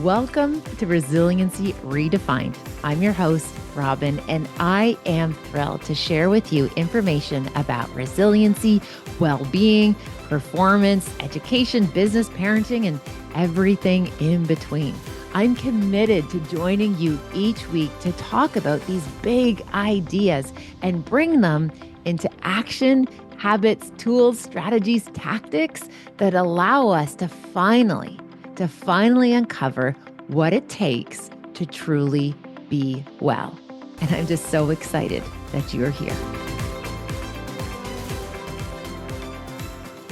Welcome to Resiliency Redefined. I'm your host, Robyne, and I am thrilled to share with you information about resiliency, well-being, performance, education, business, parenting, and everything in between. I'm committed to joining you each week to talk about these big ideas and bring them into action, habits, tools, strategies, tactics that allow us to finally uncover what it takes to truly be well. And I'm just so excited that you're here.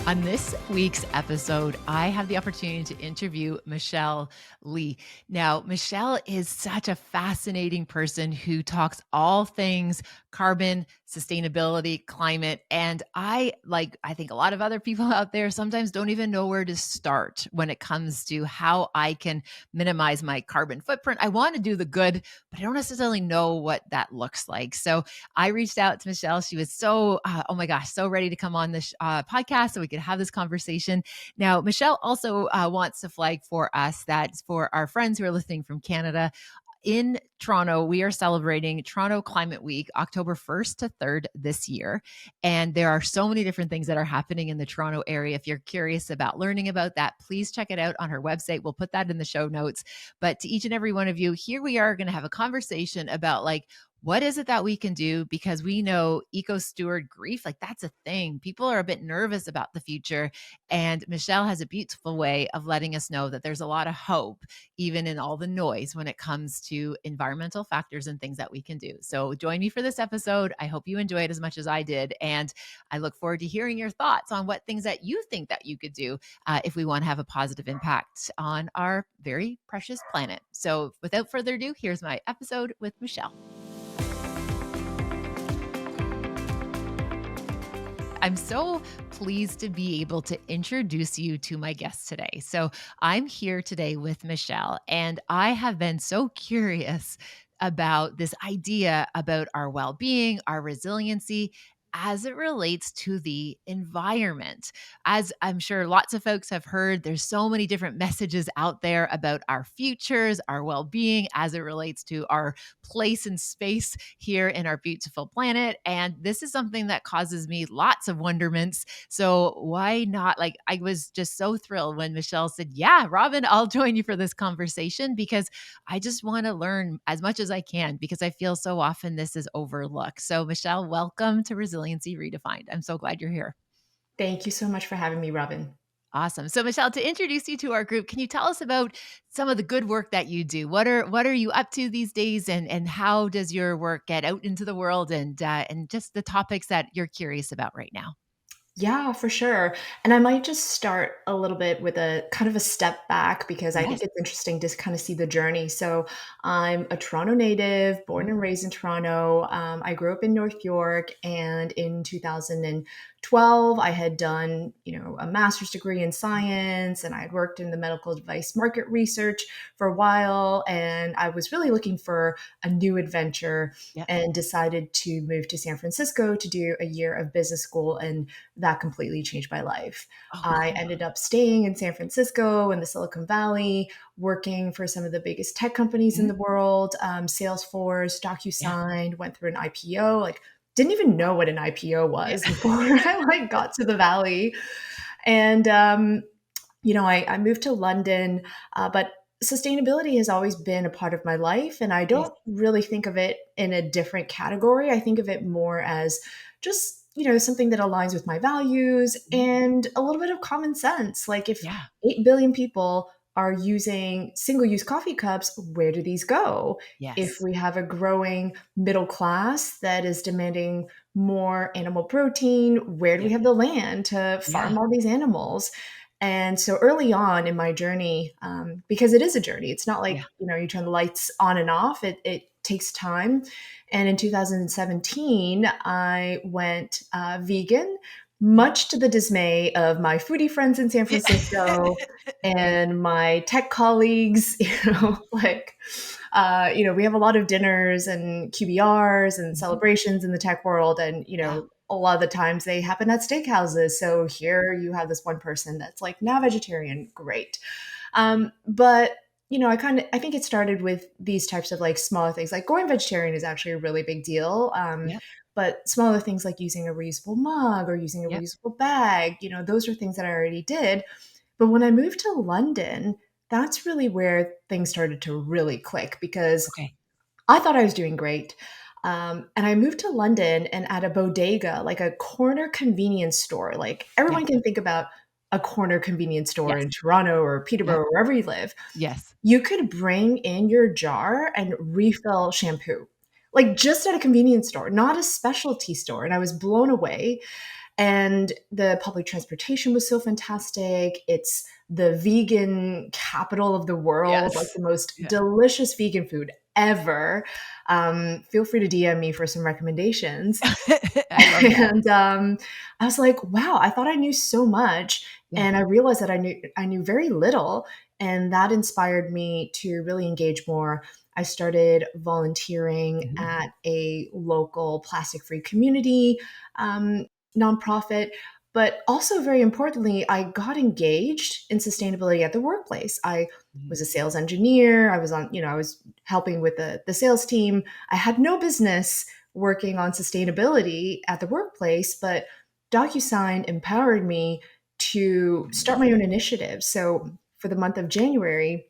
On this week's episode, I have the opportunity to interview Michelle Lee. Now, Michelle is such a fascinating person who talks all things carbon, sustainability, climate. And I think a lot of other people out there sometimes don't even know where to start when it comes to how I can minimize my carbon footprint. I want to do the good, but I don't necessarily know what that looks like. So I reached out to Michelle. She was so, so ready to come on this podcast so we could have this conversation. Now, Michelle also wants to flag for us that for our friends who are listening from Canada, in Toronto, we are celebrating Toronto Climate Week, October 1st to 3rd this year. And there are so many different things that are happening in the Toronto area. If you're curious about learning about that, please check it out on her website. We'll put that in the show notes. But to each and every one of you, here we are going to have a conversation about what is it that we can do? Because we know eco-steward grief, that's a thing. People are a bit nervous about the future. And Michelle has a beautiful way of letting us know that there's a lot of hope, even in all the noise when it comes to environmental factors and things that we can do. So join me for this episode. I hope you enjoy it as much as I did. And I look forward to hearing your thoughts on what things that you think that you could do if we want to have a positive impact on our very precious planet. So without further ado, here's my episode with Michelle. I'm so pleased to be able to introduce you to my guest today. So I'm here today with Michelle, and I have been so curious about this idea about our well-being, our resiliency, as it relates to the environment. As I'm sure lots of folks have heard, there's so many different messages out there about our futures, our well-being, as it relates to our place and space here in our beautiful planet. And this is something that causes me lots of wonderments. So why not? I was just so thrilled when Michelle said, yeah, Robyne, I'll join you for this conversation because I just want to learn as much as I can because I feel so often this is overlooked. So Michelle, welcome to Resiliency Redefined. I'm so glad you're here. Thank you so much for having me, Robyne. Awesome. So Michelle, to introduce you to our group, can you tell us about some of the good work that you do? What are you up to these days, and how does your work get out into the world, and just the topics that you're curious about right now? Yeah, for sure. And I might just start a little bit with a kind of a step back because I Yes. think it's interesting to kind of see the journey. So I'm a Toronto native, born and raised in Toronto. I grew up in North York, and in 2012, I had done, a master's degree in science, and I had worked in the medical device market research for a while, and I was really looking for a new adventure Yep. and decided to move to San Francisco to do a year of business school, and that completely changed my life. Oh, I cool. ended up staying in San Francisco in the Silicon Valley, working for some of the biggest tech companies in Mhm. the world, Salesforce, Yeah. DocuSign, went through an IPO, didn't even know what an IPO Yeah. was before I got to the Valley. And, I moved to London, but sustainability has always been a part of my life. And I Yes. don't really think of it in a different category. I think of it more as just, something that aligns with my values Mhm. and a little bit of common sense. Like if Yeah. 8 billion people are using single use coffee cups, where do these go? If Yes. we have a growing middle class that is demanding more animal protein, where do we Yep. have the land to Yeah. farm all these animals? And so early on in my journey, because it is a journey, it's not Yeah. like, you turn the lights on and off, it takes time. And in 2017, I went vegan, much to the dismay of my foodie friends in San Yeah. Francisco and my tech colleagues. We have a lot of dinners and QBRs and Mhm. celebrations in the tech world. And, Yeah. a lot of the times they happen at steakhouses. So here you have this one person that's like now vegetarian. Great. But I think it started with these types of like smaller things. Like going vegetarian is actually a really big deal. Yep. But smaller things like using a reusable mug or using a Yep. reusable bag, those are things that I already did. But when I moved to London, that's really where things started to really click because Okay. I thought I was doing great. And I moved to London and at a bodega, like a corner convenience store, like Yeah. everyone can think about a corner convenience store Yes. in Toronto or Yep. Peterborough, or wherever you live. Yes. You could bring in your jar and refill shampoo, like just at a convenience store, not a specialty store. And I was blown away. And the public transportation was so fantastic. It's the vegan capital of the world, like Yes. the most Yeah. delicious vegan food ever. Feel free to DM me for some recommendations. I love that. And I was like, wow, I thought I knew so much. Yeah. And I realized that I knew very little. And that inspired me to really engage more. I started volunteering Mhm. at a local plastic free community um, nonprofit. But also, very importantly, I got engaged in sustainability at the workplace. I was Mhm. a sales engineer. I was helping with the sales team. I had no business working on sustainability at the workplace, but DocuSign empowered me to start my own initiative. So for the month of January,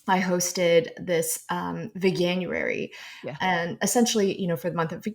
I hosted this Veganuary. Yeah. And essentially, for the month of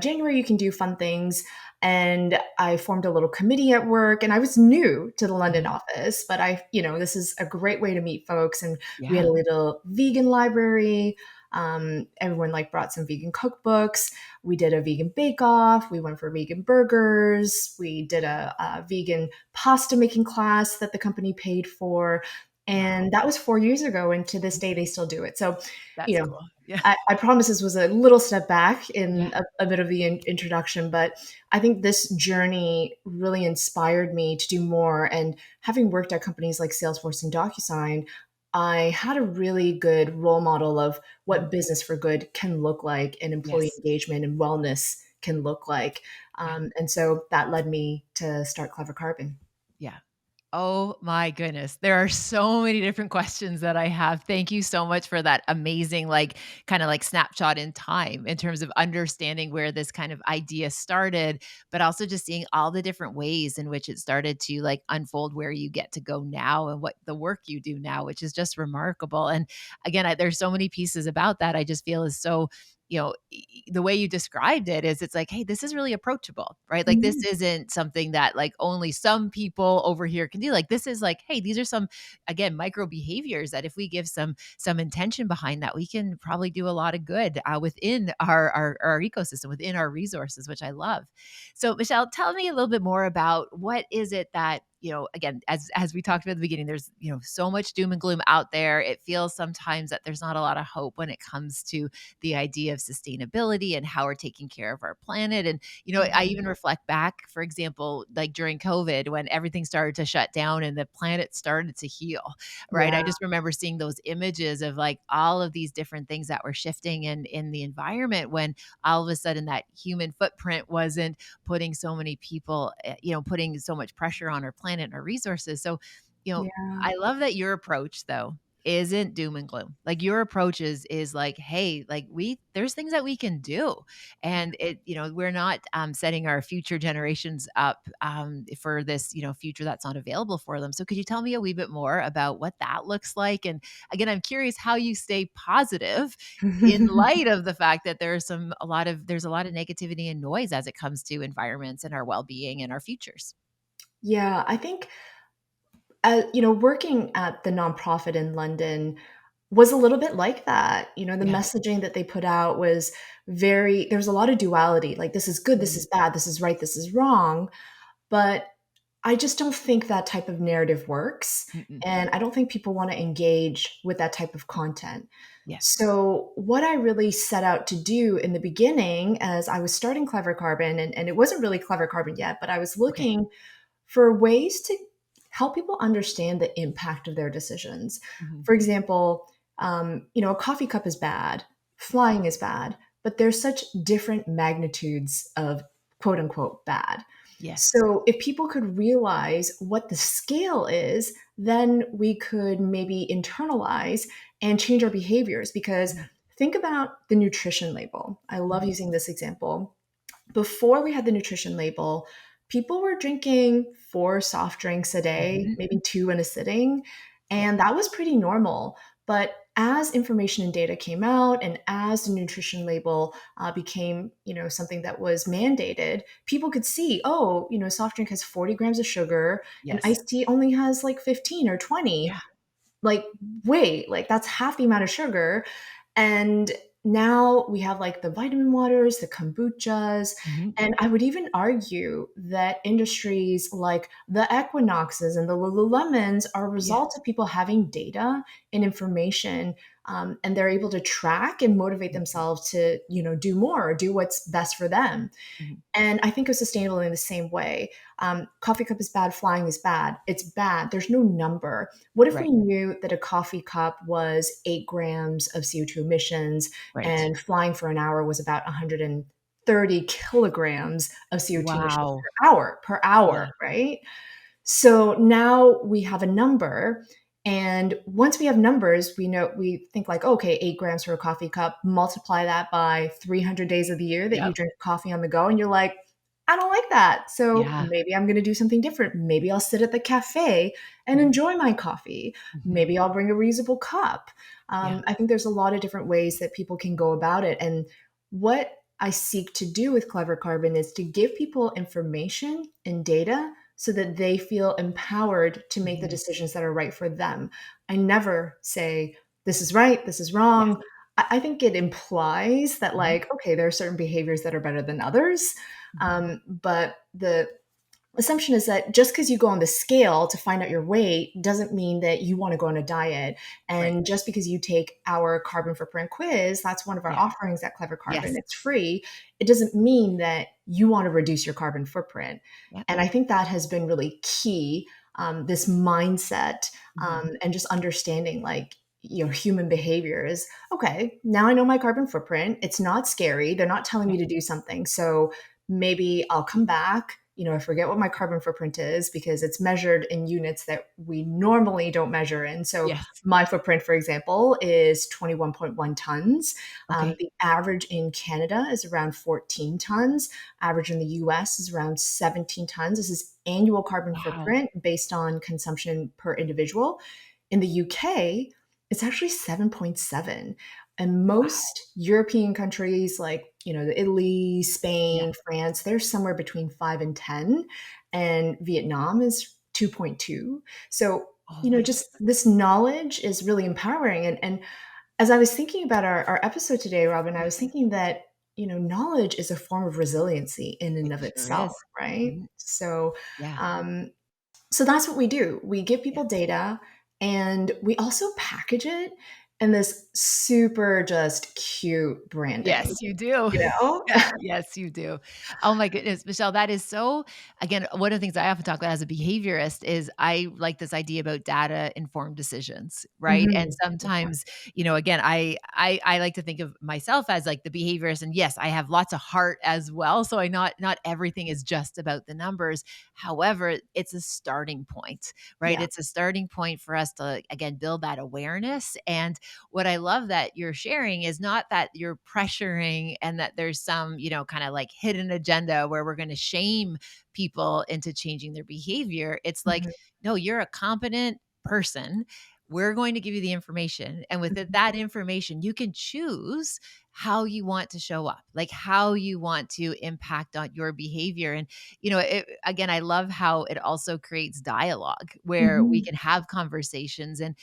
January, you can do fun things. And I formed a little committee at work, and I was new to the London Mhm. office, but this is a great way to meet folks. And we had Yeah. a little vegan library. Everyone like brought some vegan cookbooks. We did a vegan bake off. We went for vegan burgers. We did a vegan pasta making class that the company paid for. Wow. And that was 4 years ago. And to this day, they still do it. So, you That's know, cool. Yeah. I promise this was a little step back in Yeah. a bit of the introduction, but I think this journey really inspired me to do more. And having worked at companies like Salesforce and DocuSign, I had a really good role model of what Mhm. business for good can look like and employee Yes. engagement and wellness can look like. Yeah. And so that led me to start Clever Carbon. Yeah. Oh my goodness. There are so many different questions that I have. Thank you so much for that amazing, like, kind of like snapshot in time in terms of understanding where this kind of idea started, but also just seeing all the different ways in which it started to like unfold where you get to go now and what the work you do now, which is just remarkable. And again, there's so many pieces about that I just feel is so the way you described it is it's like, hey, this is really approachable, right? Like this Mhm. isn't something that like only some people over here can do. Like this is like, hey, these are some again micro behaviors that if we give some intention behind that, we can probably do a lot of good within our ecosystem, within our resources, which I love. So, Michelle, tell me a little bit more about what is it that again, as we talked about at the beginning, there's so much doom and gloom out there. It feels sometimes that there's not a lot of hope when it comes to the idea of sustainability and how we're taking care of our planet. And, I Mhm. even reflect back, for example, like during COVID when everything started to shut down and the planet started to heal, right? I Yeah. just remember seeing those images of like all of these different things that were shifting in the environment when all of a sudden that human footprint wasn't putting so many people, putting so much pressure on our planet and our resources. So, Yeah. I love that your approach though isn't doom and gloom. Like your approach is like, hey, like there's things that we can do. And we're not setting our future generations up for this, future that's not available for them. So could you tell me a wee bit more about what that looks like? And again, I'm curious how you stay positive in light of the fact that there's a lot of negativity and noise as it comes to environments and our well-being and our futures. Yeah, I think working at the nonprofit in London was a little bit like that. The Yeah. messaging that they put out was there was a lot of duality. Like, this is good, this Mm, is bad, this is right, this is wrong. But I just don't think that type of narrative works. mm-mm. And I don't think people want to engage with that type of content. Yes. So, what I really set out to do in the beginning, as I was starting Clever Carbon, and it wasn't really Clever Carbon yet, but I was Okay. looking for ways to help people understand the impact of their decisions. Mhm. For example, a coffee cup is bad, flying is bad, but there's such different magnitudes of quote unquote bad. Yes. So if people could realize what the scale is, then we could maybe internalize and change our behaviors. Because Mhm. think about the nutrition label. I love Mhm. using this example. Before we had the nutrition label, people were drinking 4 soft drinks a day, Mhm. maybe 2 in a sitting, Yeah. and that was pretty normal. But as information and data came out, and as the nutrition label became, something that was mandated, people could see, oh, soft drink has 40 grams of sugar, and Yes. iced tea only has like 15 or 20. Yeah. Like, wait, like that's half the amount of sugar. And now we have like the vitamin waters, the kombuchas, Mhm. and I would even argue that industries like the Equinoxes and the Lululemons are a Yeah. result of people having data and information, and they're able to track and motivate Mhm. themselves to, do more or do what's best for them. Mhm. And I think of sustainable in the same way. Coffee cup is bad, flying is bad. It's bad. There's no number. What if we Right. knew that a coffee cup was 8 grams of CO2 emissions Right. and flying for an hour was about 130 kilograms of CO2 emissions Wow. per Yeah. hour, right? So now we have a number. And once we have numbers, we think like, okay, 8 grams for a coffee cup, multiply that by 300 days of the year that you Yep. drink coffee on the go. And you're like, I don't like that. So Yeah. maybe I'm going to do something different. Maybe I'll sit at the cafe and Mhm. enjoy my coffee. Mhm. Maybe I'll bring a reusable cup. Yeah. I think there's a lot of different ways that people can go about it. And what I seek to do with Clever Carbon is to give people information and data so that they feel empowered to make the Mhm. decisions that are right for them. I never say, this is right, this is Yes. wrong. I think it implies that, Mhm. like, okay, there are certain behaviors that are better than others. Mhm. But the assumption is that just because you go on the scale to find out your weight doesn't mean that you want to go on a diet. Right. And just because you take our carbon footprint quiz, that's one of our Yeah. offerings at Clever Carbon, Yes. it's free. It doesn't mean that you want to reduce your carbon footprint. Yep. And I think that has been really key, this mindset, Mhm. and just understanding like, human behavior is okay. Now I know my carbon footprint. It's not scary. They're not telling me Yep. to do something. So maybe I'll come back. I forget what my carbon footprint is because it's measured in units that we normally don't measure in. So Yes. my footprint, for example, is 21.1 tons. Okay. The average in Canada is around 14 tons. Average in the US is around 17 tons. This is annual carbon Wow. footprint based on consumption per individual. In the UK, it's actually 7.7. And Wow. most European countries like, the Italy, Yeah. Spain, France, they're somewhere between 5 and 10, and Vietnam is 2.2. So, Oh my just goodness. this knowledge is really empowering. And as I was thinking about our episode today, Robin, I was Mhm. thinking that, knowledge is a form of resiliency in and It of sure itself, is. right? Mhm. So, Yeah. um, so that's what we do. We give Yeah. people data and we also package it in this super just cute branding, Yes, you do. you know? Yeah, yes, you do. Oh my goodness, Michelle, that is so again, one of the things I often talk about as a behaviorist is I like this idea about data-informed decisions, right? And Mhm. sometimes, again, I like to think of myself as like the behaviorist, and yes, I have lots of heart as well, so I not everything is just about the numbers. However, it's a starting point, right? Yeah. It's a starting point for us to, again, build that awareness. And what I love that you're sharing is not that you're pressuring and that there's some, kind of like hidden agenda where we're going to shame people into changing their behavior. It's like, Mhm. no, you're a competent person. We're going to give you the information. And with Mhm. that information, you can choose how you want to show up, like how you want to impact on your behavior. And, again, I love how it also creates dialogue where we Mhm. can have conversations. And,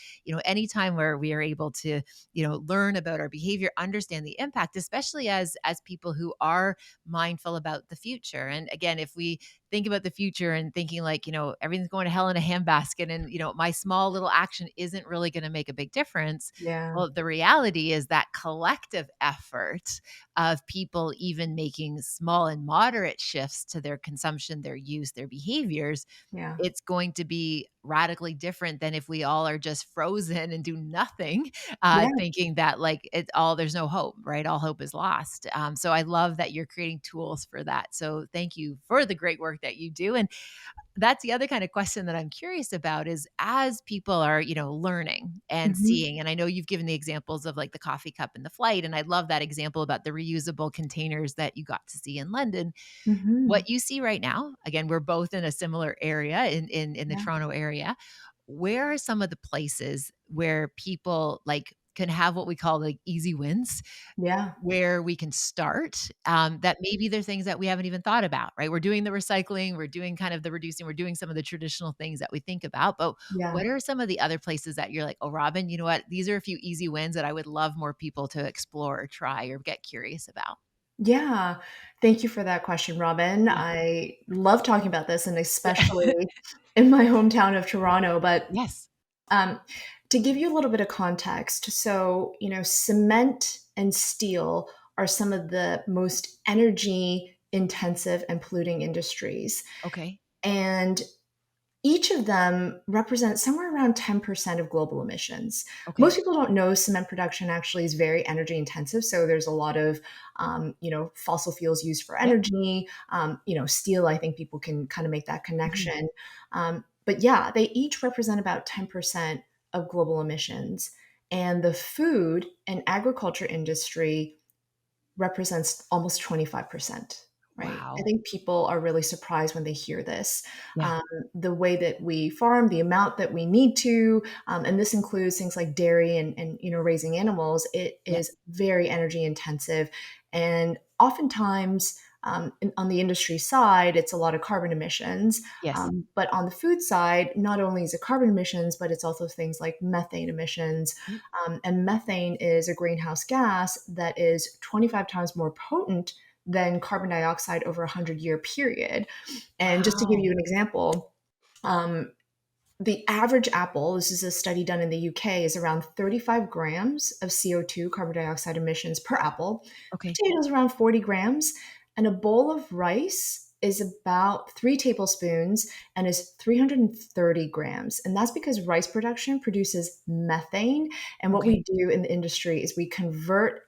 anytime where we are able to, learn about our behavior, understand the impact, especially as people who are mindful about the future. And again, if we think about the future and thinking like, everything's going to hell in a handbasket and, my small little action isn't really going to make a big difference. Yeah. Well, the reality is that collective effort of people even making small and moderate shifts to their consumption, their use, their behaviors, Yeah. it's going to be radically different than if we all are just frozen and do nothing, Yeah. thinking that like there's no hope, right? All hope is lost. So I love that you're creating tools for that. So thank you for the great work that you do. And that's the other kind of question that I'm curious about is as people are, learning and Mhm. seeing, and I know you've given the examples of like the coffee cup and the flight, and I love that example about the reusable containers that you got to see in London. Mhm. What you see right now, again, we're both in a similar area in the Yeah. Toronto area. Where are some of the places where people like can have what we call like easy wins Yeah. where we can start, that maybe they're things that we haven't even thought about, right? We're doing the recycling, we're doing kind of the reducing, we're doing some of the traditional things that we think about, but Yeah. what are some of the other places that you're like, "Oh, Robin, you know what? These are a few easy wins that I would love more people to explore or try or get curious about." Yeah. Thank you for that question, Robin. Yeah. I love talking about this, and especially Yeah. in my hometown of Toronto. But Yes. um, to give you a little bit of context, so, cement and steel are some of the most energy intensive and polluting industries. Okay. And each of them represents somewhere around 10% of global emissions. Most Okay. people don't know cement production actually is very energy intensive. So there's a lot of, fossil fuels used for Yep. energy. Steel, I think people can kind of make that Mhm. connection. But yeah, they each represent about 10% of global emissions. And the food and agriculture industry represents almost 25%, right? I Wow. think people are really surprised when they hear this. Yeah. Um, the way that we farm, the amount that we need to, and this includes things like dairy and raising animals, it Yep. is very energy intensive. And oftentimes, on the industry side, it's a lot of carbon emissions. Yes. But on the food side, not only is it carbon emissions, but it's also things like methane emissions. Mm. And methane is a greenhouse gas that is 25 times more potent than carbon dioxide over a 100-year period. And just to give you Wow. an example, um, the average apple, this is a study done in the UK, is around 35 grams of CO2, carbon dioxide emissions per apple. Okay. Potatoes around 40 grams. And a bowl of rice is about 3 tablespoons and is 330 grams. And that's because rice production produces methane. And what we Okay. do in the industry is we convert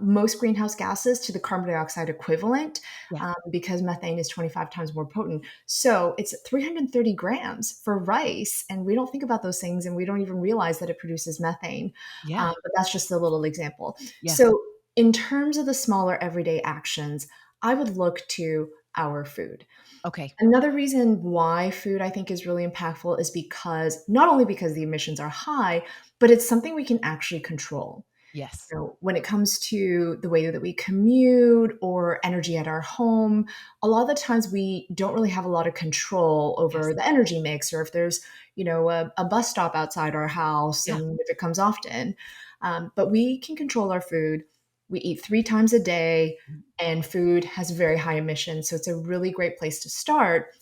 most greenhouse gases to the carbon dioxide equivalent, Yeah. because methane is 25 times more potent. So it's 330 grams for rice. And we don't think about those things and we don't even realize that it produces methane. Yeah. But that's just a little example. Yeah. So, in terms of the smaller everyday actions, I would look to our food. Okay. Another reason why food I think is really impactful is because not only because the emissions are high, but it's something we can actually control. Yes. When it comes to the way that we commute or energy at our home, a lot of the times we don't really have a lot of control over Yes. the energy mix, or if there's, a bus stop outside our house Yeah. and if it comes often. But we can control our food. We eat 3 times a day, Mm. and food has very high emissions. So it's a really great place to start.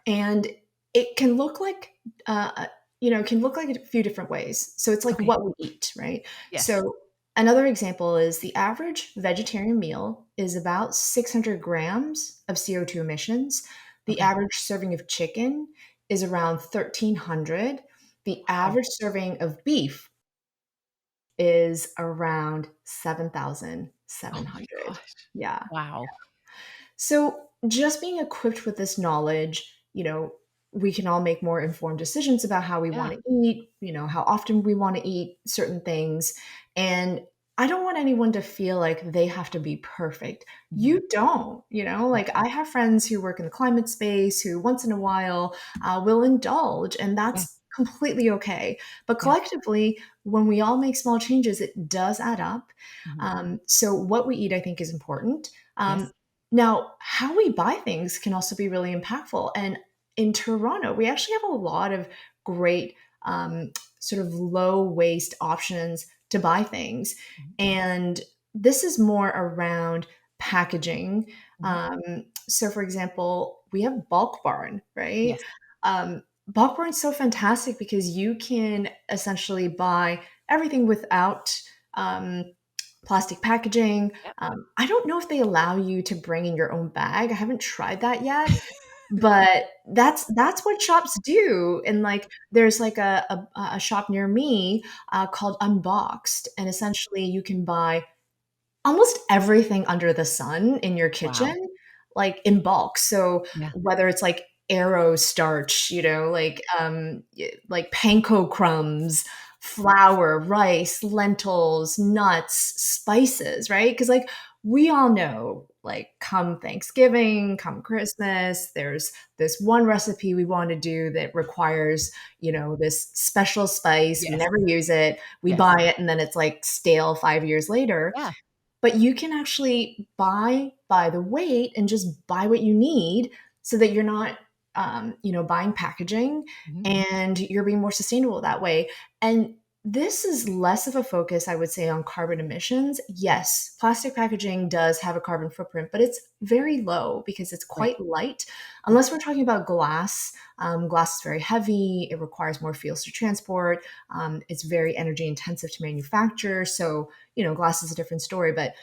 And it can look like, a few different ways. So it's like Okay. what we eat, right? Yes. So another example is the average vegetarian meal is about 600 grams of CO2 emissions. The Okay. average serving of chicken is around 1,300. The Wow. average serving of beef is around Oh my 7,700. gosh. Yeah. Wow. So, just being equipped with this knowledge, we can all make more informed decisions about how we Yeah. want to eat, how often we want to eat certain things. And I don't want anyone to feel like they have to be perfect. Mhm. You don't, like Okay. I have friends who work in the climate space who once in a while will indulge, and Yeah. that's completely okay. But Yeah. collectively, when we all make small changes, it does add up. Mhm. So, what we eat, I think, is important. Um, Yes. now, how we buy things can also be really impactful. And in Toronto, we actually have a lot of great sort of low waste options to buy things. Mhm. And this is more around packaging. Mhm. So, for example, we have Bulk Barn, right? Yes. Bulk Barn is so fantastic because you can essentially buy everything without. Um, plastic packaging. Yep. I don't know if they allow you to bring in your own bag. I haven't tried that yet, but that's what shops do. And like, there's like a shop near me called Unboxed, and essentially you can buy almost everything under the sun in your Wow. kitchen, like, in bulk. So, Yeah. whether it's, like, Aero starch, like, like panko crumbs, flour, rice, lentils, nuts, spices, right? Because like, we all know, like, come Thanksgiving, come Christmas, there's this one recipe we wanna do that requires, this special spice, we Yes. never use it, we Yes. buy it, and then it's, like, stale 5 years later. Yeah. But you can actually buy by the weight and just buy what you need so that you're not, buying packaging, Mhm. and you're being more sustainable that way. And this is less of a focus, I would say, on carbon emissions. Yes, plastic packaging does have a carbon footprint, but it's very low because it's Right. quite light. Yep. Unless we're talking about glass, glass is very heavy. It requires more fuels to transport. It's very energy intensive to manufacture. So, glass is a different story. But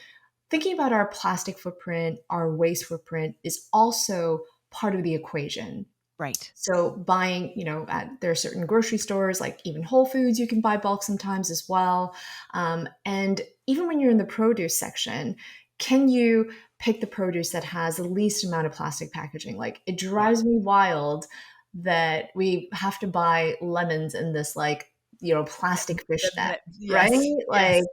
thinking about our plastic footprint, our waste footprint is also part of the equation. Right. So buying, there are certain grocery stores, like even Whole Foods, you can buy bulk sometimes as well. And even when you're in the produce section, can you pick the produce that has the least amount of plastic packaging? Like, it Yeah. drives me wild that we have to buy lemons in this, like, plastic fish net, right? Yes. Like, Yes.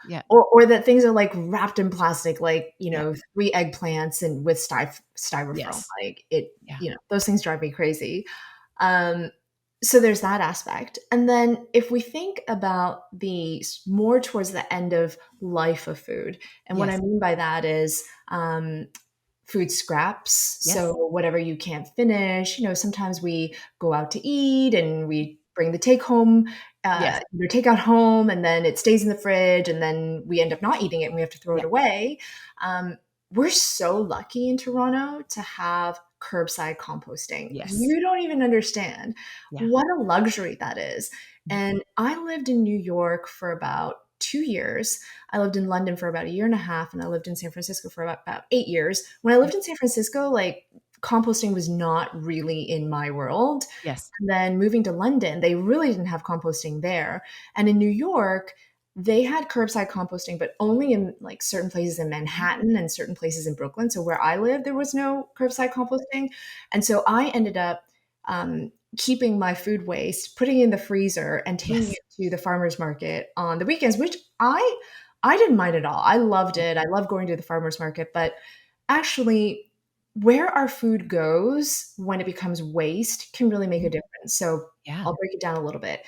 Yeah. or that things are, like, wrapped in plastic, like, Yeah. 3 eggplants and with styrofoam, Yes. like, it Yeah. those things drive me crazy. Um, so there's that aspect, and then if we think about the more towards the end of life of food, and what I Yes. mean by that is, food scraps. So Yes. whatever you can't finish, sometimes we go out to eat and we bring the take home, Yes. either take out home, and then it stays in the fridge, and then we end up not eating it and we have to throw it Yep. away. Um, we're so lucky in Toronto to have curbside composting. Yes. You don't even understand Yeah. what a luxury that is. Mhm. And I lived in New York for about 2 years. I lived in London for about a year and a half, and I lived in San Francisco for about 8 years. When I Yep. lived in San Francisco, like, composting was not really in my world. Yes. And then moving to London, they really didn't have composting there. And in New York, they had curbside composting, but only in like certain places in Mhm. Manhattan and certain places in Brooklyn. So where I live, there was no curbside composting. And so I ended up keeping my food waste, putting it in the freezer, and taking Yes. it to the farmer's market on the weekends, which I didn't mind at all. I loved Yeah. it. I love going to the farmer's market, but actually, where our food goes when it becomes waste can really make a Mhm. difference. So Yeah. I'll break it down a little bit.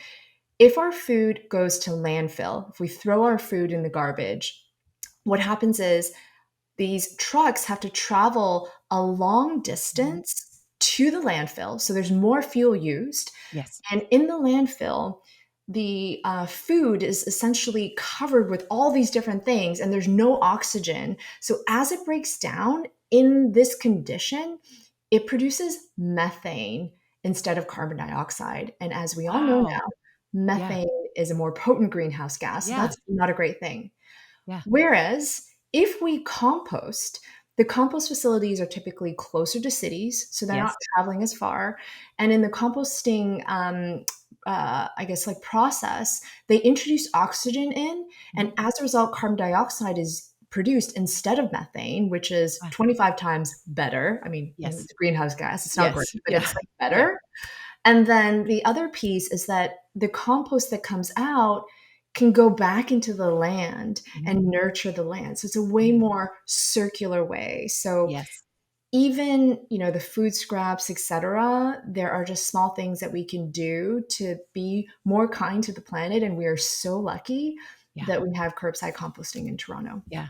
If our food goes to landfill, if we throw our food in the garbage, what happens is these trucks have to travel a long Mhm. distance to the landfill. So there's more fuel used. Yes. And in the landfill, the food is essentially covered with all these different things, and there's no oxygen. So as it breaks down in this condition, it produces methane instead of carbon dioxide. And as we all know Wow. now, Yeah. methane is a more potent greenhouse gas. So Yeah. that's not a great thing. Yeah. Whereas if we compost, the compost facilities are typically closer to cities, so they're not Yes. traveling as far. And in the composting, I guess, like, process, they introduce oxygen in, and Mhm. as a result, carbon dioxide is produced instead of methane, which is Ah. 25 times better. I mean, Yes. it's a greenhouse gas; it's not great, Yes. but Yeah. it's, like, Yeah. better. And then the other piece is that the compost that comes out can go back into the land Mhm. and nurture the land. So it's a way Mhm. more circular way. So Yes. even, the food scraps, etc., there are just small things that we can do to be more kind to the planet. And we are so lucky Yeah. that we have curbside composting in Toronto. Yeah.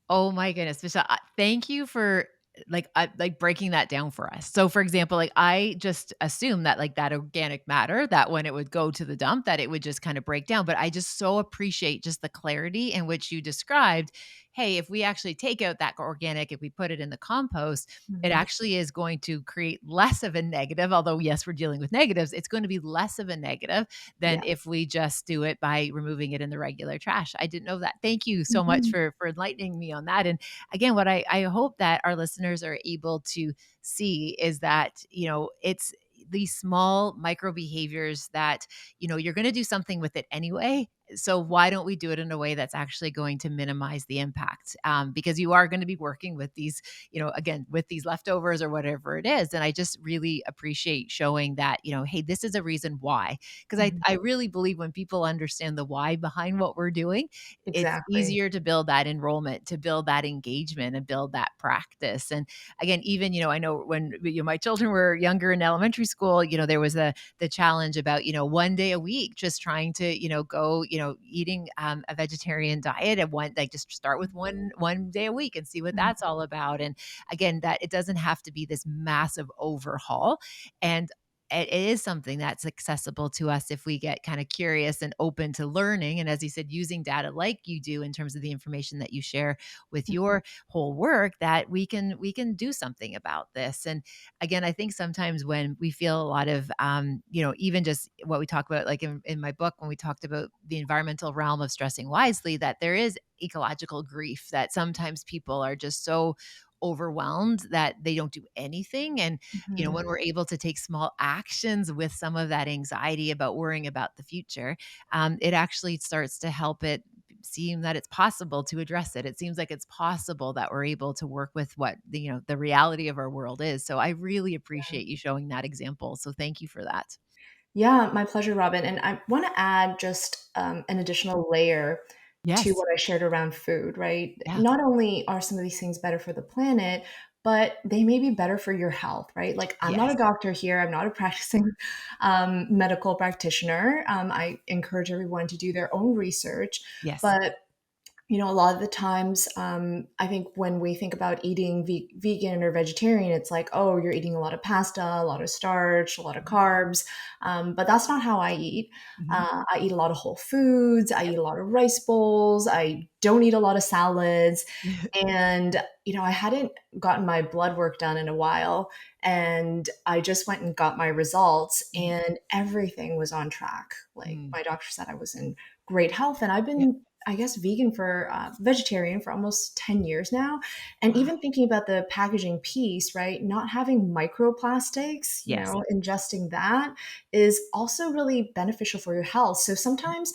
Oh my goodness, Michelle, thank you for like breaking that down for us. So for example, like I just assumed that like that organic matter that when it would go to the dump that it would just kind of break down, but I just so appreciate just the clarity in which you described, hey, if we actually take out that organic, if we put it in the compost, it Mhm. actually is going to create less of a negative. Although, yes, we're dealing with negatives, it's going to be less of a negative than Yeah. if we just do it by removing it in the regular trash. I didn't know that. Thank you so much Mhm. for enlightening me on that. And again, what I hope that our listeners are able to see is that, it's these small micro behaviors that, you're going to do something with it anyway. So why don't we do it in a way that's actually going to minimize the impact? Because you are going to be working with these, again, with these leftovers or whatever it is. And I just really appreciate showing that, hey, this is a reason why. Because I, Mhm. I really believe when people understand the why behind what we're doing, it's Exactly. easier to build that enrollment, to build that engagement and build that practice. And again, even, I know when my children were younger in elementary school, there was the challenge about, one day a week, just trying to, go, eating a vegetarian diet and just start with one day a week and see what Mhm. that's all about. And again, that it doesn't have to be this massive overhaul. And it is something that's accessible to us if we get kind of curious and open to learning. And as you said, using data like you do in terms of the information that you share with Mhm. your whole work, that we can do something about this. And again, I think sometimes when we feel a lot of, even just what we talk about, like in my book, when we talked about the environmental realm of stressing wisely, that there is ecological grief, that sometimes people are just so overwhelmed that they don't do anything. And, Mhm. when we're able to take small actions with some of that anxiety about worrying about the future, it actually starts to help it seem that it's possible to address it. It seems like it's possible that we're able to work with what the reality of our world is. So I really appreciate you showing that example. So thank you for that. Yeah, my pleasure, Robin. And I want to add just an additional layer to Yes. what I shared around food, right? Yeah. Not only are some of these things better for the planet, but they may be better for your health, right? Like, I'm not Yes. a doctor here, I'm not a practicing medical practitioner. I encourage everyone to do their own research. Yes. But a lot of the times, I think when we think about eating vegan or vegetarian, it's like, oh, you're eating a lot of pasta, a lot of starch, a lot of carbs. But that's not how I eat. Mhm. I eat a lot of whole foods. I eat Yep. a lot of rice bowls. I don't eat a lot of salads. And, I hadn't gotten my blood work done in a while. And I just went and got my results, Mhm. and everything was on track. Like, Mm. my doctor said I was in great health. And I've Yep. been, I guess, vegetarian for almost 10 years now. And Wow. even thinking about the packaging piece, right? Not having microplastics, Yes. ingesting that is also really beneficial for your health. So sometimes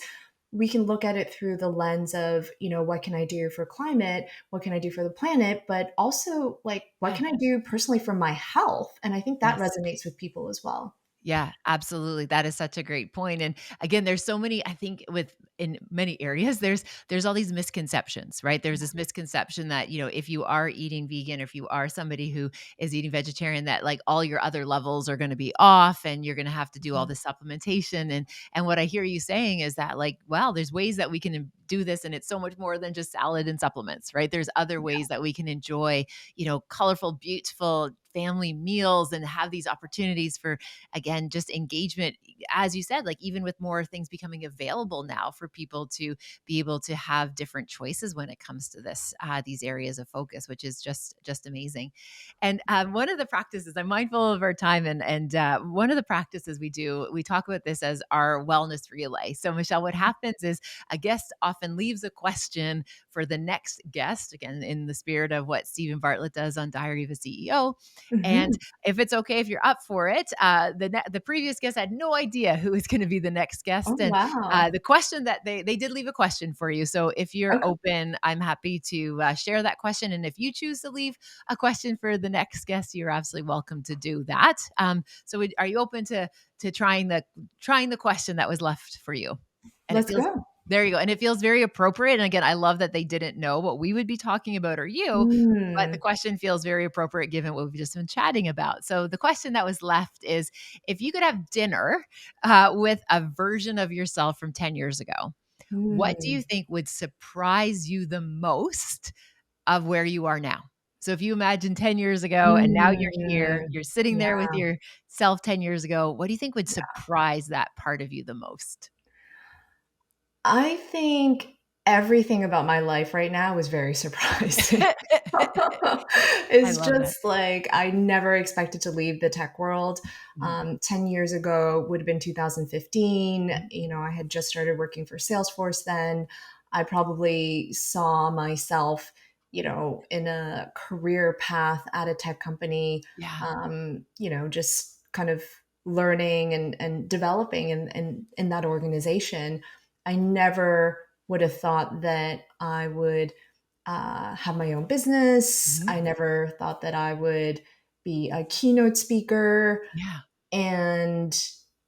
we can look at it through the lens of, what can I do for climate? What can I do for the planet? But also, like, what Yeah. can I do personally for my health? And I think that Yes. resonates with people as well. Yeah, absolutely. That is such a great point. And again, there's so many, I think with in many areas, there's all these misconceptions, right? There's this misconception that, if you are eating vegan, or if you are somebody who is eating vegetarian, that like all your other levels are going to be off and you're going to have to do all Mhm. this supplementation. And what I hear you saying is that, like, wow, there's ways that we can do this, and it's so much more than just salad and supplements, right? There's other ways that we can enjoy, colorful, beautiful family meals and have these opportunities for, again, just engagement, as you said, like even with more things becoming available now for people to be able to have different choices when it comes to these areas of focus, which is just amazing. And one of the practices, I'm mindful of our time, and one of the practices we talk about this as our wellness relay. So Michelle, what happens is a guest often leaves a question for the next guest, again in the spirit of what Stephen Bartlett does on Diary of a CEO. And Mhm. if it's okay, if you're up for it, the previous guest had no idea who was going to be the next Oh, guest, and wow. the question that they did leave a question for you. So if you're Okay. open, I'm happy to share that question. And if you choose to leave a question for the next guest, you're absolutely welcome to do that. Are you open to trying the question that was left for you? And it Let's feels go. there you go, and it feels very appropriate. And again, I love that they didn't know what we would be talking about or you, but the Mm. question feels very appropriate given what we've just been chatting about. So the question that was left is, if you could have dinner with a version of yourself from 10 years ago, what do you Mm. think would surprise you the most of where you are now? So if you imagine 10 years ago and now you're here, Mm. you're sitting there with Yeah, yourself 10 years ago, what do you think would yeah. surprise that part of you the most? I think everything about my life right now is very surprising. I It's love that. just like I never expected to leave the tech world. Mhm, 10 years ago would have been 2015. mhm. I had just started working for Salesforce then. I probably saw myself, in a career path at a tech company, Yeah. just kind of learning and developing in that organization. I never would have thought that I would have my own business. Mhm. I never thought that I would be a keynote speaker. Yeah. And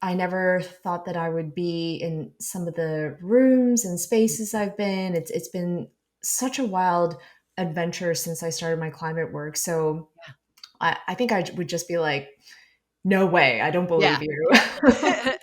I never thought that I would be in some of the rooms and spaces I've been. It's been such a wild adventure since I started my climate work. So I think I would just be like, no way, I don't Yeah. believe you.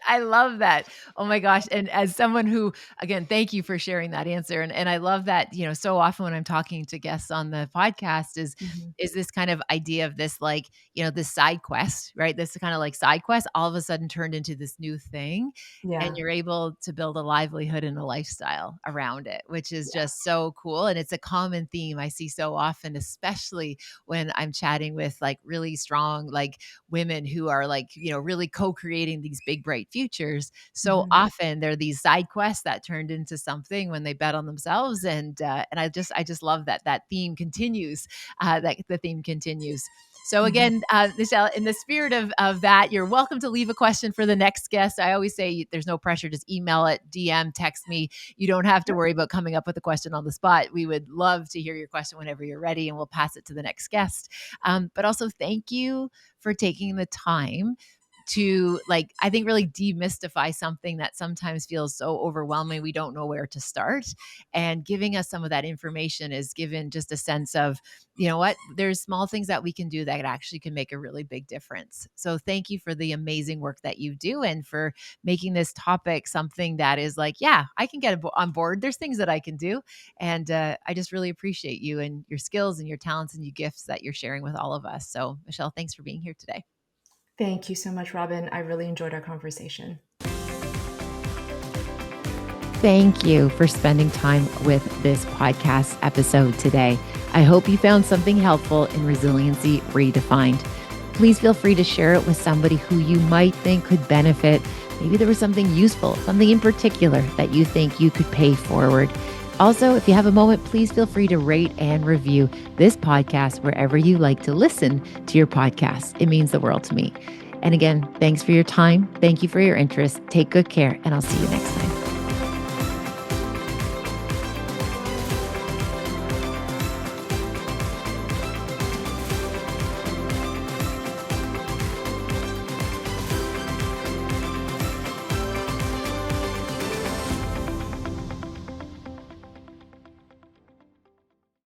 I love that. Oh my gosh, and as someone who again, thank you for sharing that answer, and I love that, so often when I'm talking to guests on the podcast Mhm. is this kind of idea of this, like, this side quest, right? This kind of like side quest all of a sudden turned into this new thing, and Yeah. you're able to build a livelihood and a lifestyle around it, which is Yeah. just so cool, and it's a common theme I see so often, especially when I'm chatting with, like, really strong, like, women who are like, really co-creating these big bright futures. So Mhm. often they're these side quests that turned into something when they bet on themselves. And I just love that theme continues, that the theme continues. So Mhm. again, Michelle, in the spirit of that, you're welcome to leave a question for the next guest. I always say there's no pressure. Just email it, DM, text me. You don't have to worry about coming up with a question on the spot. We would love to hear your question whenever you're ready, and we'll pass it to the next guest. But also, thank you for taking the time to, like, I think, really demystify something that sometimes feels so overwhelming we don't know where to start, and giving us some of that information is given just a sense of, what, there's small things that we can do that actually can make a really big difference. So thank you for the amazing work that you do, and for making this topic something that is like, yeah, I can get on board. There's things that I can do, and I just really appreciate you and your skills and your talents and your gifts that you're sharing with all of us. So Michelle, thanks for being here today. Thank you so much, Robin. I really enjoyed our conversation. Thank you for spending time with this podcast episode today. I hope you found something helpful in Resiliency Redefined. Please feel free to share it with somebody who you might think could benefit. Maybe there was something useful, something in particular that you think you could pay forward. Also, if you have a moment, please feel free to rate and review this podcast wherever you like to listen to your podcast. It means the world to me. And again, thanks for your time. Thank you for your interest. Take good care, and I'll see you next time.